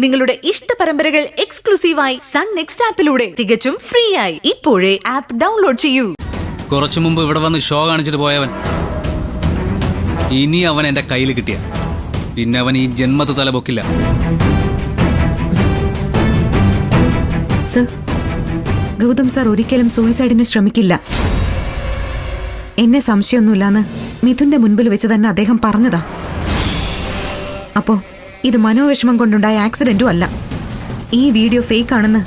നിങ്ങളുടെ ഇഷ്ട പരമ്പരകൾ എക്സ്ക്ലൂസീവായി സൺ നെക്സ്റ്റ് ആപ്പിലൂടെ തികച്ചും ഫ്രീ ആയി ഇപ്പോഴേ ആപ്പ് ഡൗൺലോഡ് ചെയ്യൂ. കുറച്ചു മുമ്പ് ഇവിടെ വന്ന് ഷോ കാണിച്ചിട്ട് പോയവൻ ഇനി അവൻ എന്റെ കയ്യിൽ കിട്ടിയ പിന്നെ അവൻ ഈ ജന്മത്ത് തല പൊക്കില്ല. സർ, ഗൗതം സാർ ഒരിക്കലും സൂയിസൈഡിന് ശ്രമിക്കില്ല. എന്നെ സംശയമൊന്നുമില്ലാന്ന് മിഥുന്റെ മുൻപിൽ വെച്ച് തന്നെ അദ്ദേഹം പറഞ്ഞതാ. അപ്പോ ഇത് മനോവിഷമം കൊണ്ടുണ്ടായ ആക്സിഡന്റും അല്ല. ഈ വീഡിയോ ഫേക്ക് ആണെന്ന്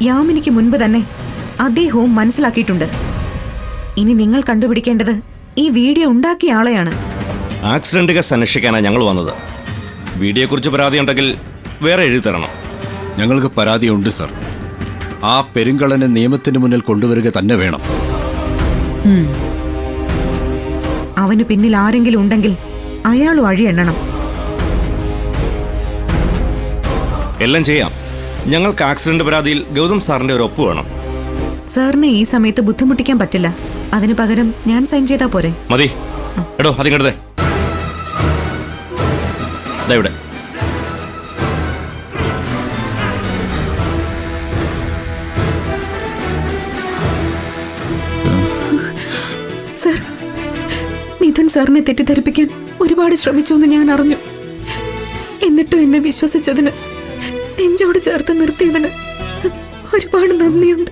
യാമിനിക്ക് മുൻപ് തന്നെ അദ്ദേഹവും മനസ്സിലാക്കിയിട്ടുണ്ട്. ഇനി നിങ്ങൾ കണ്ടുപിടിക്കേണ്ടത് ഈ വീഡിയോ ഉണ്ടാക്കിയ ആളെയാണ്. ആക്സിഡന്റ് കേസ് അന്വേഷിക്കാനാണ് ഞങ്ങൾ വന്നത്. വീഡിയോയെക്കുറിച്ച് പരാതി ഉണ്ടെങ്കിൽ വേറെ എഴുതി തരണം. ഞങ്ങൾക്ക് പരാതിയുണ്ട് സർ. ആ പെരുങ്കള്ളനെ നിയമത്തിന് മുന്നിൽ കൊണ്ടുവരിക തന്നെ വേണം. അവന് പിന്നിൽ ആരെങ്കിലും ഉണ്ടെങ്കിൽ അയാളും അഴിയെണ്ണണം. എല്ലാം ചെയ്യാം. ഞങ്ങൾക്ക് ആക്സിഡന്റ് പരാതിയിൽ ഗൗതം സാറിന്റെ ഒരു ഒപ്പ് വേണം. സാറിനെ ഈ സമയത്ത് ബുദ്ധിമുട്ടിക്കാൻ പറ്റില്ല. അതിനു പകരം ഞാൻ സൈൻ ചെയ്താ പോരെ? മതി. എടോ അതിങ്ങടേ ഇവിടെ. സർ, മിഥുൻ സാറിനെ തെറ്റിദ്ധരിപ്പിക്കാൻ ഒരുപാട് ശ്രമിച്ചു എന്ന് ഞാൻ അറിഞ്ഞു. എന്നിട്ടും എന്നെ വിശ്വസിച്ചതിന്, നെഞ്ചോട് ചേർത്ത് നിർത്തിയതിന് ഒരുപാട് നന്ദിയുണ്ട്.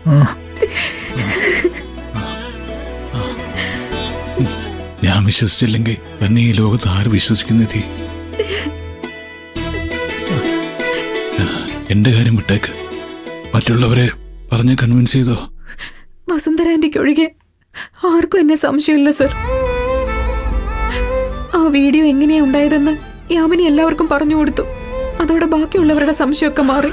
ഞാൻ വിശ്വസിച്ചില്ലെങ്കിൽ തന്നെ ഈ ലോകത്ത് ആര് വിശ്വസിക്കുന്നതേ? എന്റെ കാര്യം വിട്ടേക്ക്. മറ്റുള്ളവരെ പറഞ്ഞ് കൺവിൻസ് ചെയ്തോ? വസുന്ധരാന്റിക്ക് ഒഴികെ ആർക്കും എന്നെ സംശയമില്ല സർ. ആ വീഡിയോ എങ്ങനെയാ ഉണ്ടായതെന്ന് യാമിനി എല്ലാവർക്കും പറഞ്ഞു കൊടുത്തു. അതോടെ ബാക്കിയുള്ളവരുടെ സംശയമൊക്കെ മാറി.